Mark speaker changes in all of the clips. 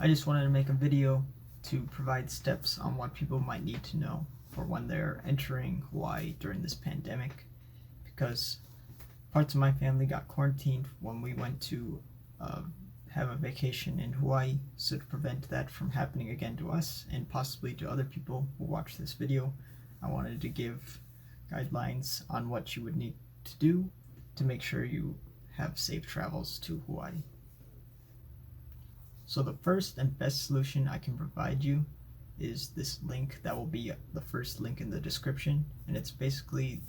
Speaker 1: I just wanted to make a video to provide steps on what people might need to know for when they're entering Hawaii during this pandemic, because parts of my family got quarantined when we went to have a vacation in Hawaii. So to prevent that from happening again to us and possibly to other people who watch this video, I wanted to give guidelines on what you would need to do to make sure you have safe travels to Hawaii. So the first and best solution I can provide you is this link that will be the first link in the description, and it's basically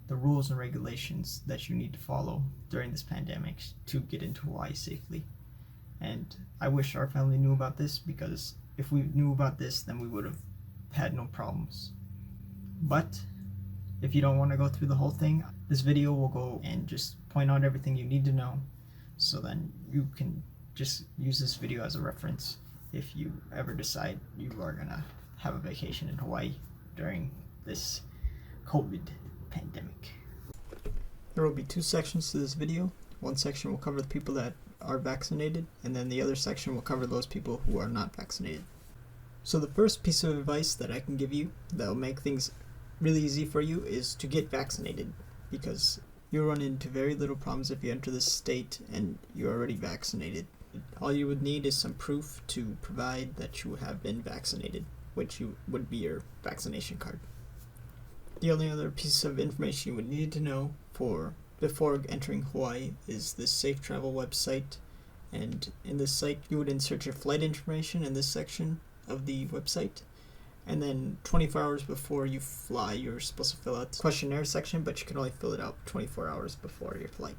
Speaker 1: the rules and regulations that you need to follow during this pandemic to get into Hawaii safely. And I wish our family knew about this, because if we knew about this, then we would have had no problems. But if you don't want to go through the whole thing, this video will go and just point out everything you need to know, so then you can just use this video as a reference if you ever decide you are gonna have a vacation in Hawaii during this COVID pandemic. There will be two sections to this video. One section will cover the people that are vaccinated, and then the other section will cover those people who are not vaccinated. So the first piece of advice that I can give you that will make things really easy for you is to get vaccinated, because you'll run into very little problems if you enter this state and you're already vaccinated. All you would need is some proof to provide that you have been vaccinated, which would be your vaccination card. The only other piece of information you would need to know before entering Hawaii is this safe travel website, and in this site you would insert your flight information in this section of the website, and then 24 hours before you fly you're supposed to fill out the questionnaire section, but you can only fill it out 24 hours before your flight.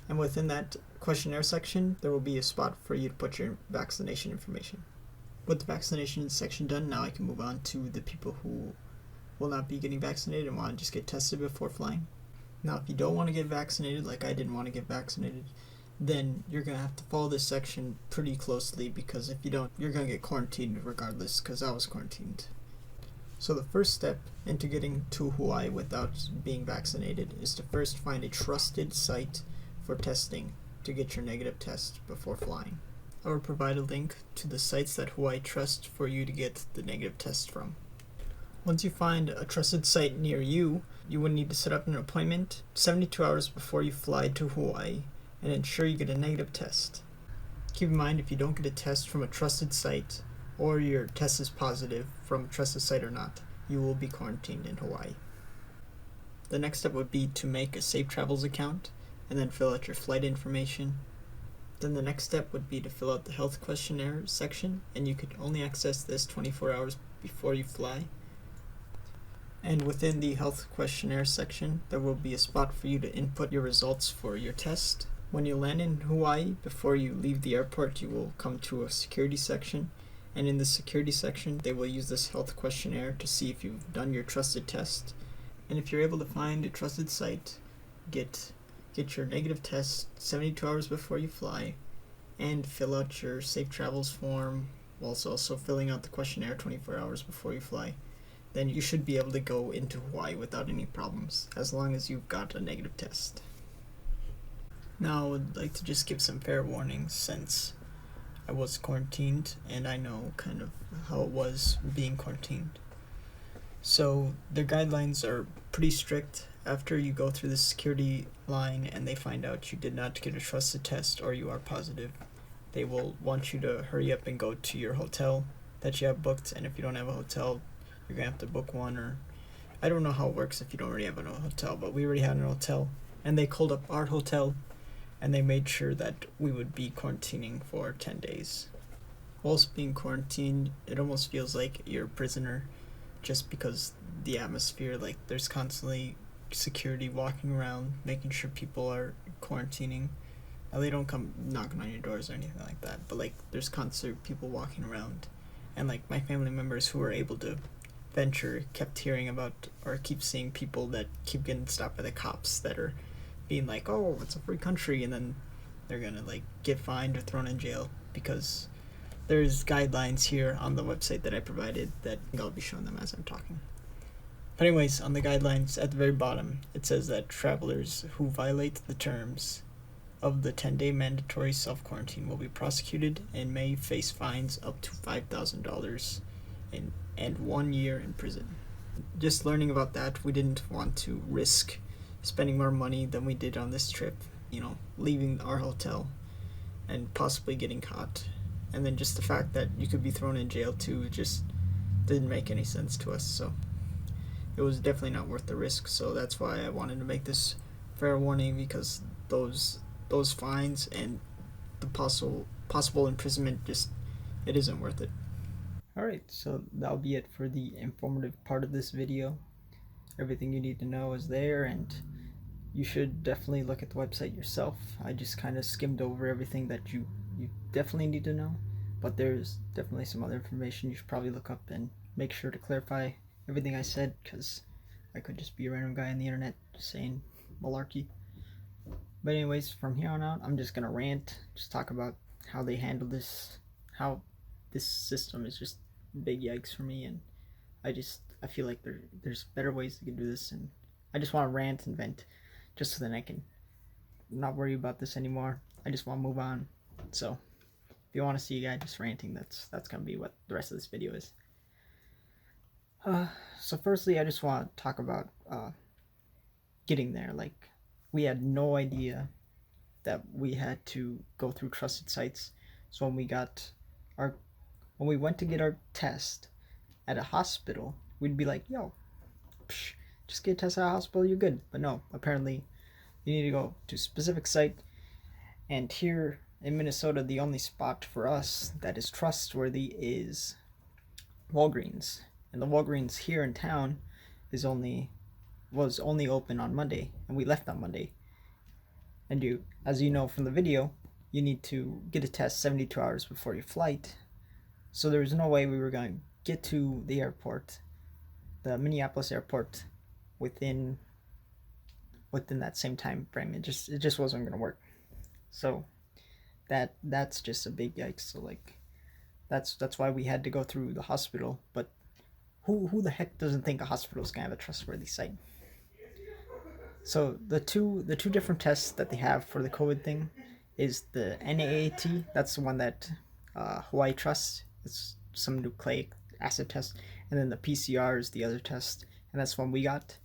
Speaker 1: And within that questionnaire section, there will be a spot for you to put your vaccination information. With the vaccination section done, now I can move on to the people who will not be getting vaccinated and want to just get tested before flying. Now, if you don't want to get vaccinated, like I didn't want to get vaccinated, then you're going to have to follow this section pretty closely, because if you don't, you're going to get quarantined regardless, because I was quarantined. So the first step into getting to Hawaii without being vaccinated is to first find a trusted site for testing to get your negative test before flying. I will provide a link to the sites that Hawaii trusts for you to get the negative test from. Once you find a trusted site near you, you would need to set up an appointment 72 hours before you fly to Hawaii and ensure you get a negative test. Keep in mind, if you don't get a test from a trusted site, or your test is positive from a trusted site or not, you will be quarantined in Hawaii. The next step would be to make a Safe Travels account and then fill out your flight information. Then the next step would be to fill out the health questionnaire section, and you could only access this 24 hours before you fly. And within the health questionnaire section, there will be a spot for you to input your results for your test. When you land in Hawaii, before you leave the airport, you will come to a security section, and in the security section, they will use this health questionnaire to see if you've done your trusted test. And if you're able to find a trusted site, get your negative test 72 hours before you fly, and fill out your Safe Travels form whilst also filling out the questionnaire 24 hours before you fly, then you should be able to go into Hawaii without any problems, as long as you've got a negative test. Now I would like to just give some fair warnings, since I was quarantined and I know kind of how it was being quarantined. So the guidelines are pretty strict. After you go through the security line and they find out you did not get a trusted test or you are positive, they will want you to hurry up and go to your hotel that you have booked. And if you don't have a hotel, you're going to have to book one, or I don't know how it works if you don't already have a hotel, but we already had a hotel, and they called up our hotel and they made sure that we would be quarantining for 10 days. Whilst being quarantined, it almost feels like you're a prisoner, just because the atmosphere, like there's constantly security walking around making sure people are quarantining. Now, they don't come knocking on your doors or anything like that, but like there's constant people walking around, and like my family members who were able to venture kept hearing about or keep seeing people that keep getting stopped by the cops that are being like, oh, it's a free country, and then they're gonna like get fined or thrown in jail, because there's guidelines here on the website that I provided that I'll be showing them as I'm talking. But anyways, on the guidelines at the very bottom, it says that travelers who violate the terms of the 10-day mandatory self-quarantine will be prosecuted and may face fines up to $5,000 and 1 year in prison. Just learning about that, we didn't want to risk spending more money than we did on this trip, leaving our hotel and possibly getting caught. And then just the fact that you could be thrown in jail too just didn't make any sense to us. So it was definitely not worth the risk. So that's why I wanted to make this fair warning, because those fines and the possible imprisonment, it isn't worth it. Alright, so that'll be it for the informative part of this video. Everything you need to know is there, and you should definitely look at the website yourself. I just kind of skimmed over everything that you definitely need to know, but there's definitely some other information you should probably look up, and make sure to clarify everything I said, because I could just be a random guy on the internet just saying malarkey. But anyways, from here on out, I'm just gonna rant, just talk about how they handle this, how this system is just big yikes for me, and I feel like there's better ways to do this, and I just want to rant and vent, just so that I can not worry about this anymore. I just want to move on. So if you want to see a guy just ranting, that's gonna be what the rest of this video is. So firstly, I just want to talk about getting there. Like, we had no idea that we had to go through trusted sites. So when we went to get our test at a hospital, we'd be like, yo, just get a test at a hospital, you're good. But no, apparently you need to go to a specific site. And here in Minnesota, the only spot for us that is trustworthy is Walgreens. And the Walgreens here in town was only open on Monday, and we left on Monday. And as you know from the video, you need to get a test 72 hours before your flight. So there was no way we were going to get to the airport, the Minneapolis airport, within that same time frame. It just wasn't going to work. So that's just a big yikes. So like, that's why we had to go through the hospital. But who the heck doesn't think a hospital is going to have a trustworthy site? So the two different tests that they have for the COVID thing is the NAAT. That's the one that Hawaii trusts. It's some nucleic acid test. And then the PCR is the other test, and that's one we got.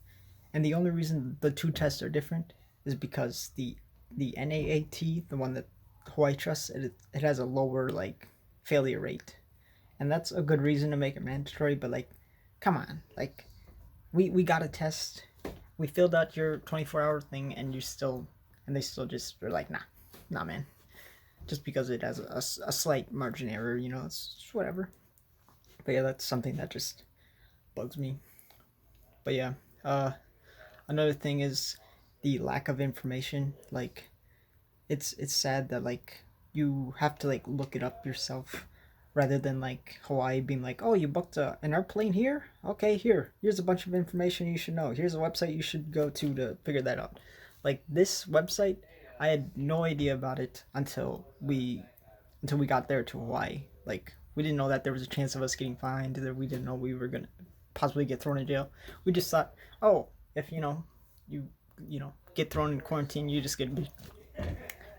Speaker 1: And the only reason the two tests are different is because the NAAT, the one that Hawaii trusts, it has a lower like failure rate, and that's a good reason to make it mandatory. But like, come on, like we got a test, we filled out your 24-hour thing, and they still just are like, nah man, just because it has a slight margin error, it's just whatever. But yeah, that's something that just bugs me. But yeah, another thing is the lack of information. Like, it's sad that like you have to like look it up yourself, rather than like Hawaii being like, oh, you booked an airplane here? Okay, here's a bunch of information you should know. Here's a website you should go to figure that out. Like, this website, I had no idea about it until we got there to Hawaii. Like, we didn't know that there was a chance of us getting fined, that we didn't know we were gonna possibly get thrown in jail. We just thought, oh, if you get thrown in quarantine, you just get.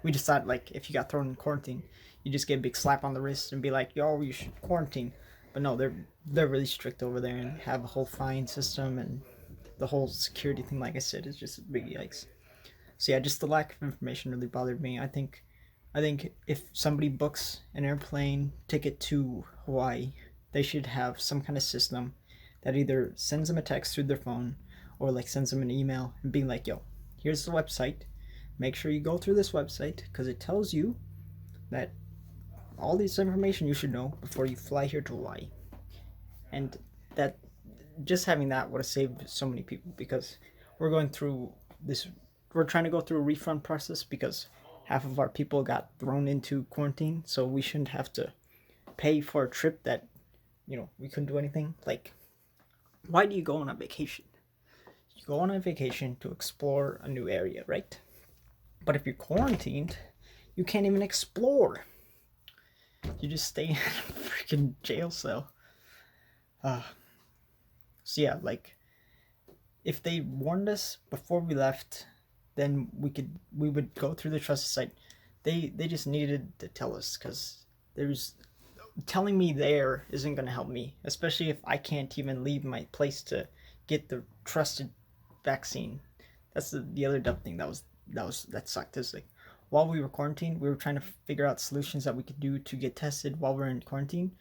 Speaker 1: We just thought, like, if you got thrown in quarantine, you just get a big slap on the wrist and be like, yo, you should quarantine. But no, they're really strict over there and have a whole fine system, and the whole security thing, like I said, is just a big yikes. So yeah, just the lack of information really bothered me. I think if somebody books an airplane ticket to Hawaii, they should have some kind of system that either sends them a text through their phone, or like sends them an email and being like, yo, here's the website. Make sure you go through this website, because it tells you that all this information you should know before you fly here to Hawaii. And that, just having that would have saved so many people, because we're trying to go through a refund process because half of our people got thrown into quarantine, so we shouldn't have to pay for a trip that, we couldn't do anything. Like, why do you go on a vacation? You go on a vacation to explore a new area, right? But if you're quarantined, you can't even explore. You just stay in a freaking jail cell. So yeah, like, if they warned us before we left then we would go through the trusted site. They just needed to tell us, because there's telling me there isn't going to help me, especially if I can't even leave my place to get the trusted vaccine. That's the other dumb thing that sucked. Is like, while we were quarantined, we were trying to figure out solutions that we could do to get tested while we're in quarantine.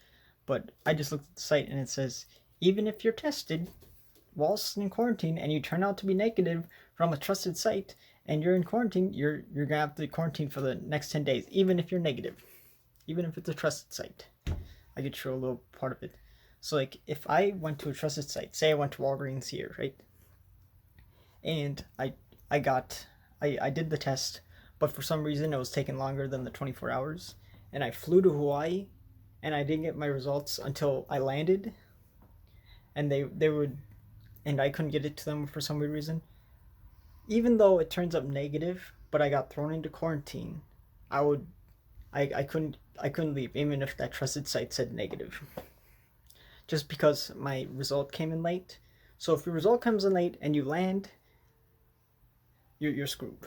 Speaker 1: But I just looked at the site and it says, even if you're tested whilst in quarantine and you turn out to be negative from a trusted site and you're in quarantine, you're gonna have to quarantine for the next 10 days, even if you're negative, even if it's a trusted site. I could show a little part of it. So like, if I went to a trusted site, say I went to Walgreens here, right? And I did the test, but for some reason it was taking longer than the 24 hours, and I flew to Hawaii, and I didn't get my results until I landed, and they would, and I couldn't get it to them for some weird reason. Even though it turns up negative, but I got thrown into quarantine, I couldn't leave, even if that trusted site said negative, just because my result came in late. So if your result comes in late and you land, you're screwed.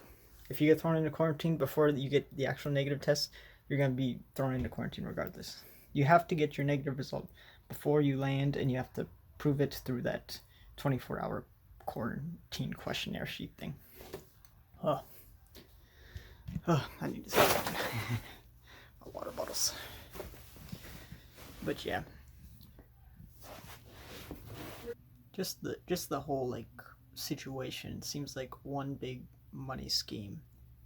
Speaker 1: If you get thrown into quarantine before you get the actual negative test, you're going to be thrown into quarantine regardless. You have to get your negative result before you land, and you have to prove it through that 24-hour quarantine questionnaire sheet thing. Oh, I need to stop. My water bottles. But yeah, just the whole like situation seems like one big money scheme,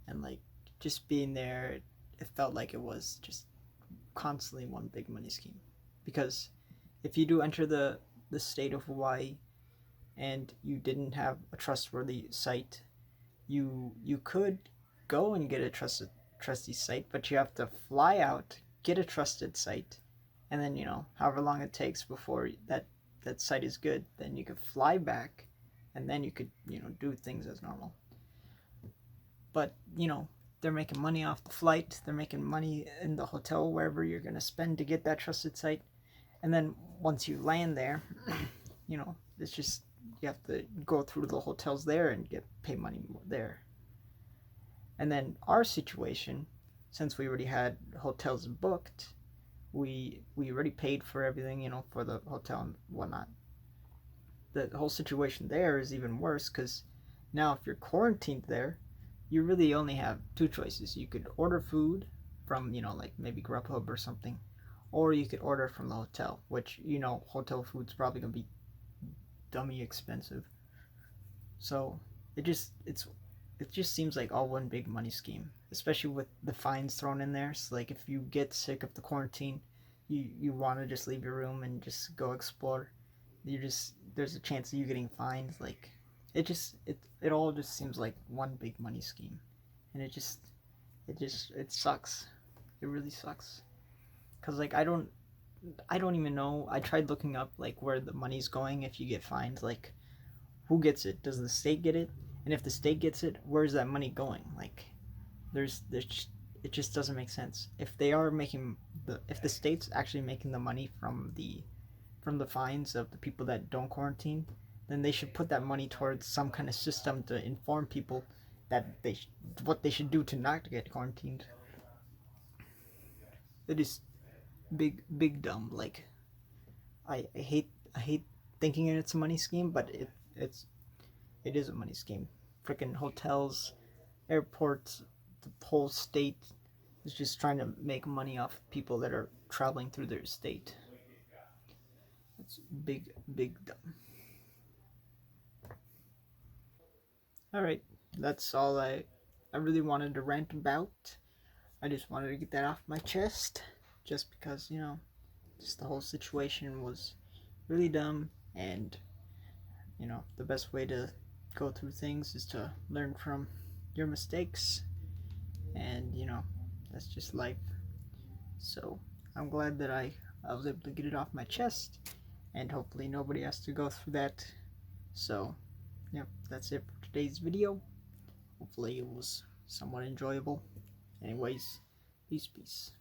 Speaker 1: and like, just being there, it felt like it was just constantly one big money scheme. Because if you do enter the state of Hawaii and you didn't have a trustworthy site, you could go and get a trusty site, but you have to fly out, get a trusted site, and then, however long it takes before that site is good, then you could fly back, and then you could, do things as normal. But they're making money off the flight, they're making money in the hotel, wherever you're going to spend to get that trusted site, and then once you land there, it's just, you have to go through the hotels there and pay money there. And then our situation, since we already had hotels booked, we already paid for everything, for the hotel and whatnot. The whole situation there is even worse, because now if you're quarantined there, you really only have two choices. You could order food from, like maybe Grubhub or something, or you could order from the hotel, which, hotel food's probably gonna be dummy expensive. So it just seems like all one big money scheme, especially with the fines thrown in there. So like, if you get sick of the quarantine, you want to just leave your room and just go explore, there's a chance of you getting fined. Like, it all just seems like one big money scheme, and it sucks. It really sucks, because like, I don't even know. I tried looking up like where the money's going if you get fined. Like, who gets it? Does the state get it? And if the state gets it, where's that money going? Like, it just doesn't make sense. If the state's actually making the money from the fines of the people that don't quarantine, then they should put that money towards some kind of system to inform people that what they should do to not get quarantined. It is big dumb. Like, I hate thinking it's a money scheme, but it is a money scheme. Freaking hotels, airports, the whole state is just trying to make money off people that are traveling through their state. It's big dumb. Alright, that's all I really wanted to rant about. I just wanted to get that off my chest, just because, just the whole situation was really dumb, and the best way to go through things is to learn from your mistakes, and that's just life. So I'm glad that I was able to get it off my chest, and hopefully nobody has to go through that. So yep, that's it for today's video. Hopefully it was somewhat enjoyable. Anyways, peace.